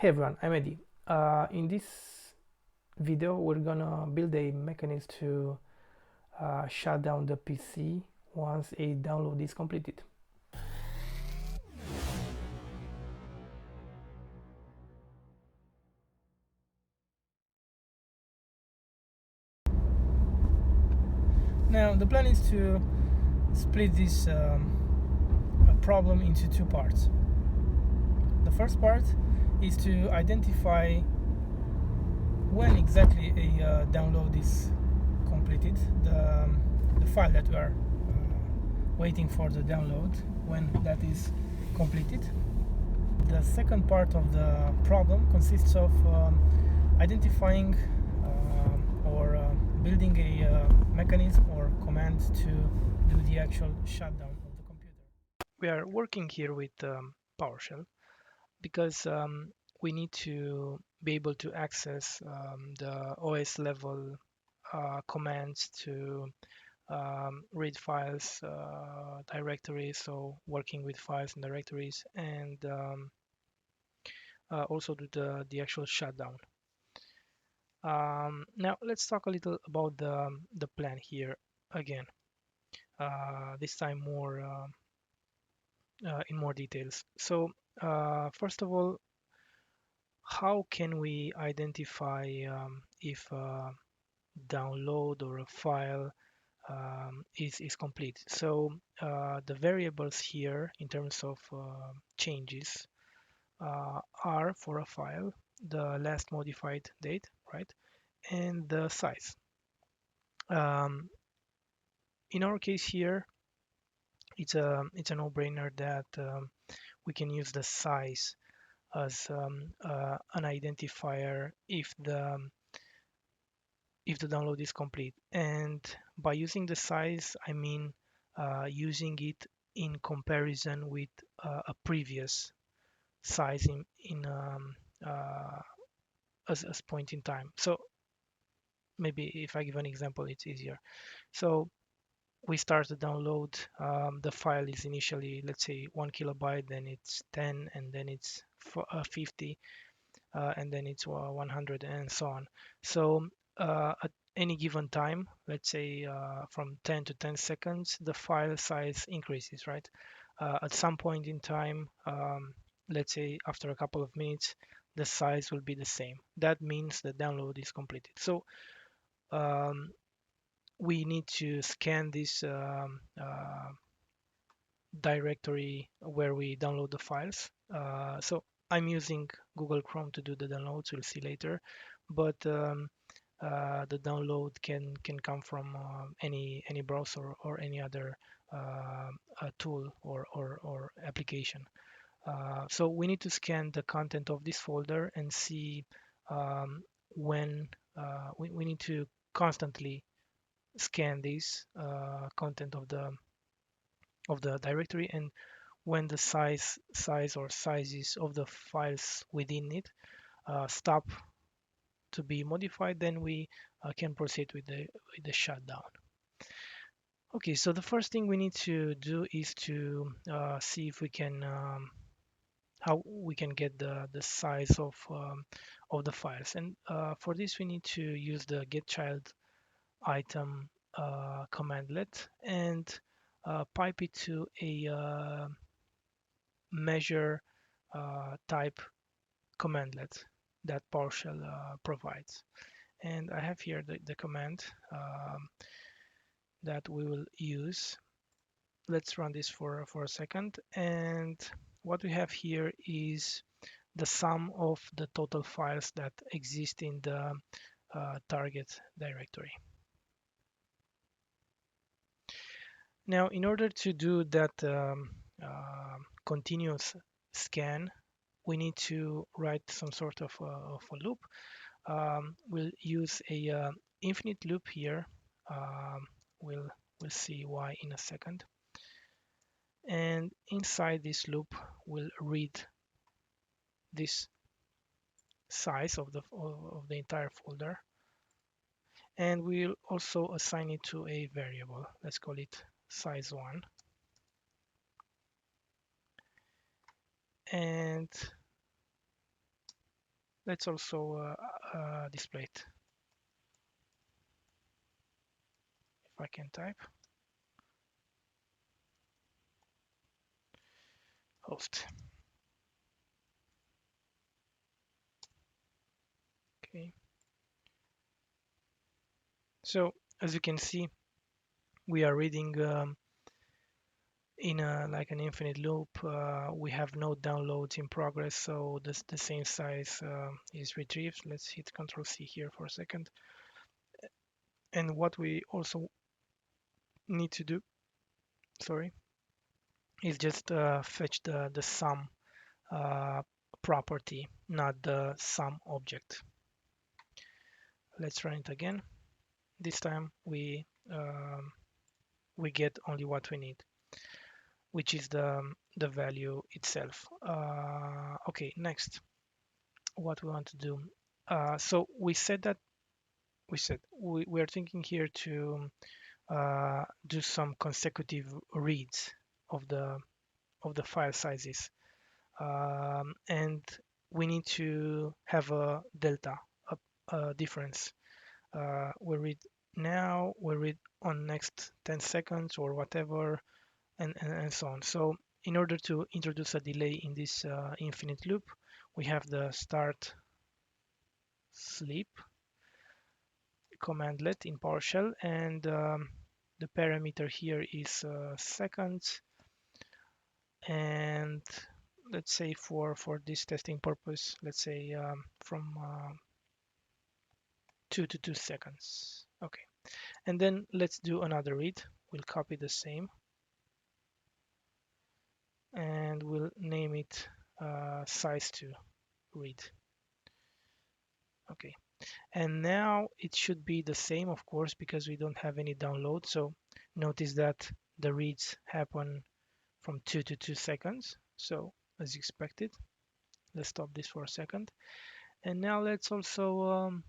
Hey everyone, I'm Eddie. In this video, we're gonna build a mechanism to shut down the PC once a download is completed. Now, the plan is to split this problem into two parts. The first part is to identify when exactly a download is completed, the file that we are waiting for the download, when that is completed. The second part of the problem consists of identifying or building a mechanism or command to do the actual shutdown of the computer. We are working here with PowerShell because we need to be able to access the OS level commands to read files, directories, so working with files and directories, and also do the actual shutdown. Now let's talk a little about the plan here again. This time more in more details. So first of all, how can we identify if a download or a file is complete? So the variables here in terms of changes are for a file, the last modified date, right, and the size. Um, in our case here, it's a no-brainer that we can use the size as an identifier if the download is complete. And by using the size, I mean using it in comparison with a previous size in as point in time. So maybe if I give an example, it's easier. So we start to download. The file is initially, let's say, 1 kilobyte, then it's 10, and then it's 50, and then it's 100, and so on. So at any given time, let's say from 10 to 10 seconds, the file size increases, right? At some point in time, let's say after a couple of minutes, the size will be the same. That means the download is completed. So um, we need to scan this directory where we download the files. So I'm using Google Chrome to do the downloads. We'll see later, but the download can come from any browser or any other tool or application. So we need to scan the content of this folder and see when we need to constantly scan this content of the directory, and when the size or sizes of the files within it stop to be modified, then we can proceed with the shutdown. Okay, so the first thing we need to do is to see if we can how we can get the size of the files, and for this we need to use the get child item commandlet and pipe it to a measure type commandlet that PowerShell provides. And I have here the command that we will use. Let's run this for a second. And what we have here is the sum of the total files that exist in the target directory. Now, in order to do that continuous scan, we need to write some sort of a loop. We'll use a infinite loop here. Um, we'll see why in a second. And inside this loop, we'll read this size of the entire folder, and we'll also assign it to a variable. Let's call it size1, and Let's also display it if I can type. Host. Okay. So as you can see, we are reading in like an infinite loop. We have no downloads in progress, so the same size is retrieved. Let's hit Control C here for a second. And what we also need to do, sorry, is just fetch the sum uh, property, not the sum object. Let's run it again. This time we get only what we need, which is the value itself. Okay, next, what we want to do. So we are thinking here to do some consecutive reads of the file sizes, and we need to have a delta, a difference. We read now, we read on next 10 seconds or whatever, and so on. So in order to introduce a delay in this infinite loop, we have the start sleep commandlet in PowerShell, and the parameter here is seconds. And let's say for this testing purpose, let's say from 2 to 2 seconds. Okay, and then let's do another read. We'll copy the same and we'll name it size2 read. Okay, and now it should be the same, of course, because we don't have any download. So notice that the reads happen from 2 to 2 seconds. So as expected, let's stop this for a second. And now let's also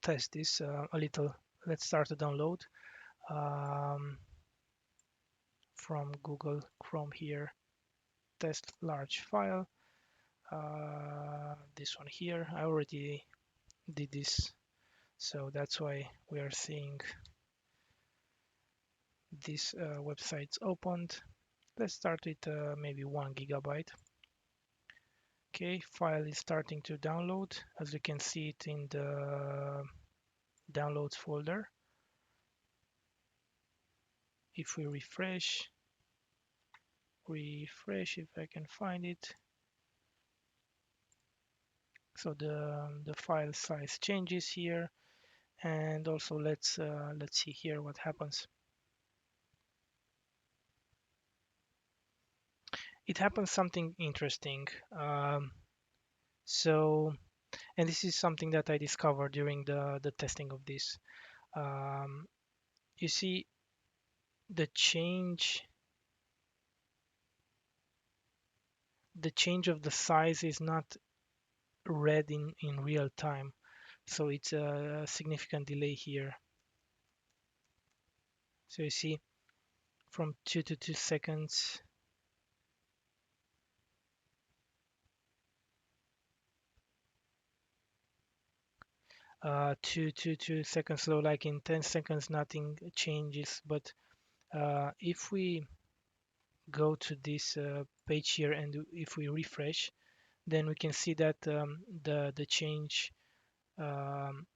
test this a little. Let's start a download um, from Google Chrome here. Test large file. This one here. I already did this, so that's why we are seeing this website's opened. Let's start with maybe 1 gigabyte. Okay, file is starting to download. As you can see it in the downloads folder. If we refresh if I can find it. So the file size changes here, and also let's see here what happens. It happens something interesting. So, and this is something that I discovered during the testing of this. You see the change of the size is not read in real time, so it's a significant delay here. So you see from 2 to 2 seconds, to 2 seconds slow, like in 10 seconds nothing changes. But if we go to this page here and if we refresh, then we can see that the change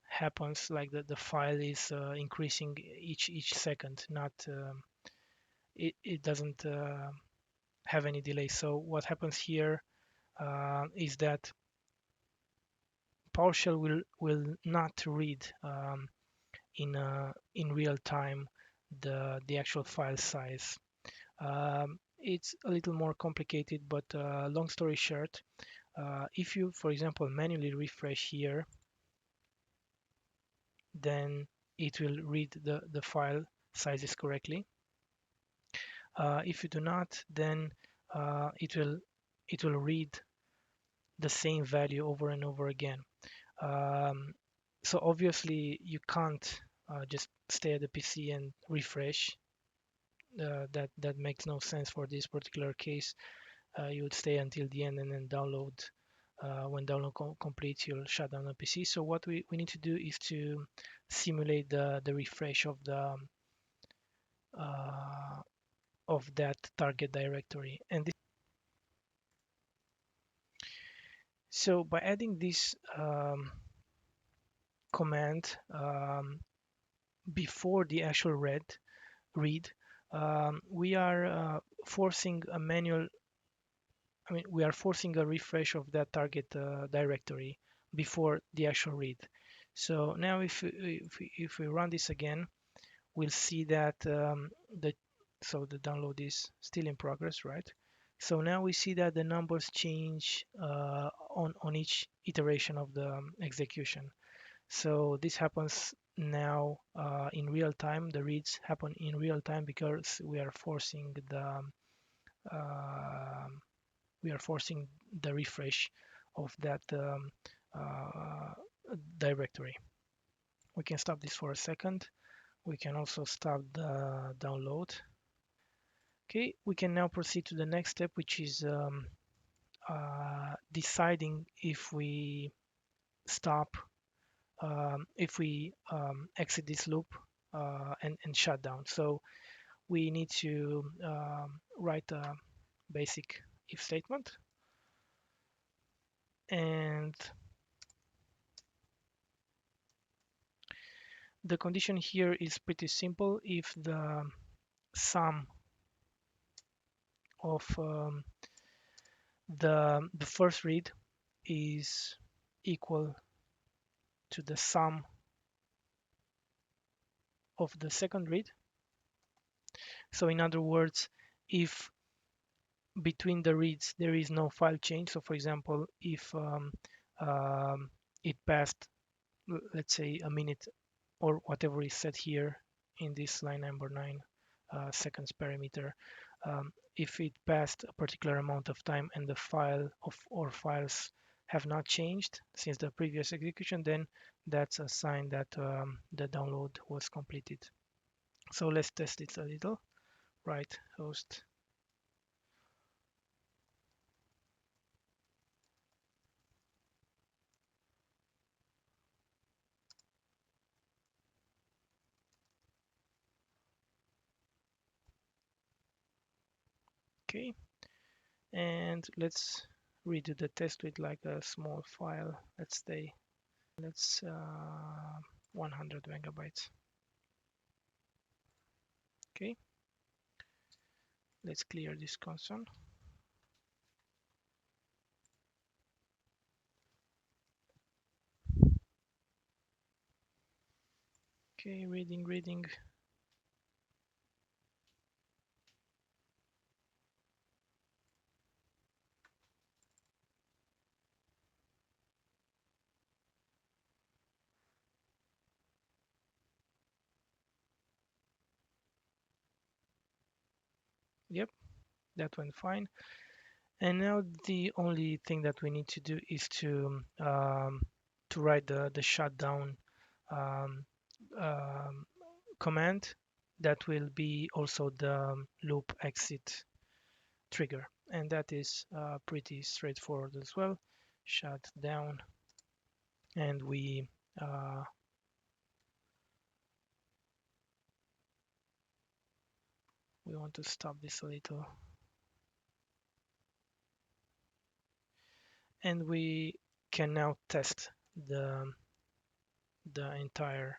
happens, like the file is increasing each second, not it doesn't have any delay. So what happens here is that PowerShell will not read in real time the actual file size. It's a little more complicated, but long story short, if you, for example, manually refresh here, then it will read the file sizes correctly. If you do not, then it will read the same value over and over again. So obviously you can't just stay at the PC and refresh. That makes no sense for this particular case. You would stay until the end and then download when download completes, you'll shut down the PC. So what we need to do is to simulate the refresh uh, of that target directory. And so by adding this command before the actual read, we are forcing a manual. I mean, we are forcing a refresh of that target directory before the actual read. So now if we run this again, we'll see that the download is still in progress, right? So now we see that the numbers change on each iteration of the execution. So this happens now in real time. The reads happen in real time because uh, we are forcing the refresh of that uh, directory. We can stop this for a second. We can also stop the download. Okay, we can now proceed to the next step, which is deciding if we stop, if we exit this loop and shut down. So we need to write a basic if statement, and the condition here is pretty simple. If the sum of the first read is equal to the sum of the second read. So in other words, if between the reads there is no file change, so for example, if um, it passed, let's say, a minute or whatever is set here in this line number 9 seconds parameter, if it passed a particular amount of time and the file of or files have not changed since the previous execution, then that's a sign that the download was completed. So let's test it a little. Right, host. Okay, and let's redo the test with like a small file. Let's 100 megabytes. Okay, let's clear this console. Okay, reading. Yep, that went fine. And now the only thing that we need to do is to write the shutdown um, um, command that will be also the loop exit trigger, and that is pretty straightforward as well. Shut down, and uh, we want to stop this a little, and we can now test the entire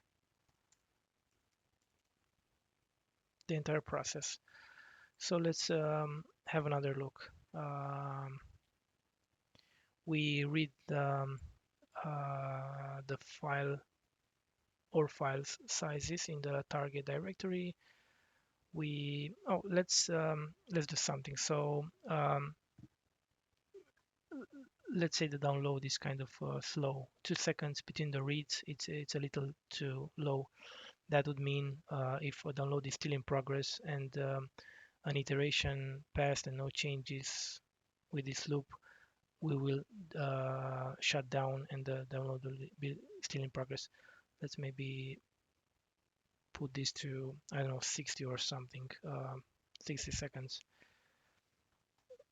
process. So let's have another look. We read the file or files sizes in the target directory. Let's do something. So let's say the download is kind of slow. 2 seconds between the reads, it's a little too low. That would mean if a download is still in progress and an iteration passed and no changes with this loop, we will shut down and the download will be still in progress. Let's maybe put this to, I don't know, 60 or something, 60 seconds.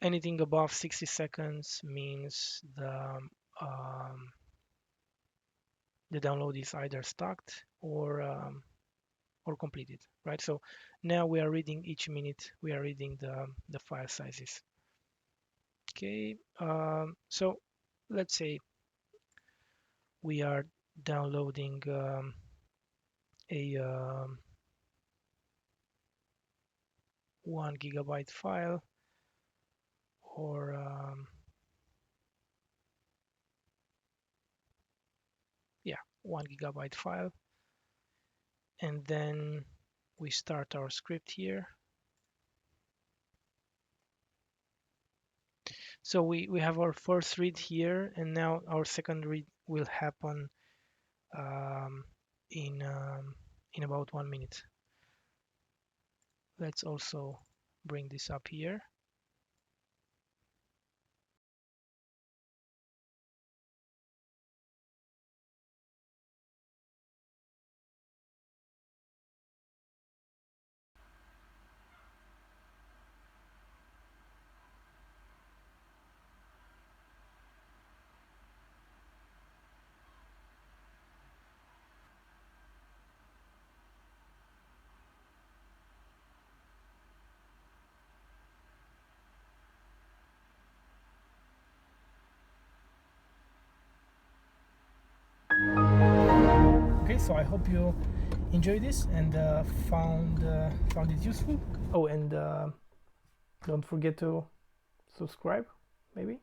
anything above 60 seconds means the download is either stopped or completed, right? So now we are reading each minute, we are reading the file sizes. Okay, so let's say we are downloading a 1 GB file, or yeah, 1 GB file, and then we start our script here. So we have our first read here, and now our second read will happen um, in um, in about 1 minute. Let's also bring this up here. Okay, so I hope you enjoyed this and found it useful. Oh, and don't forget to subscribe, maybe.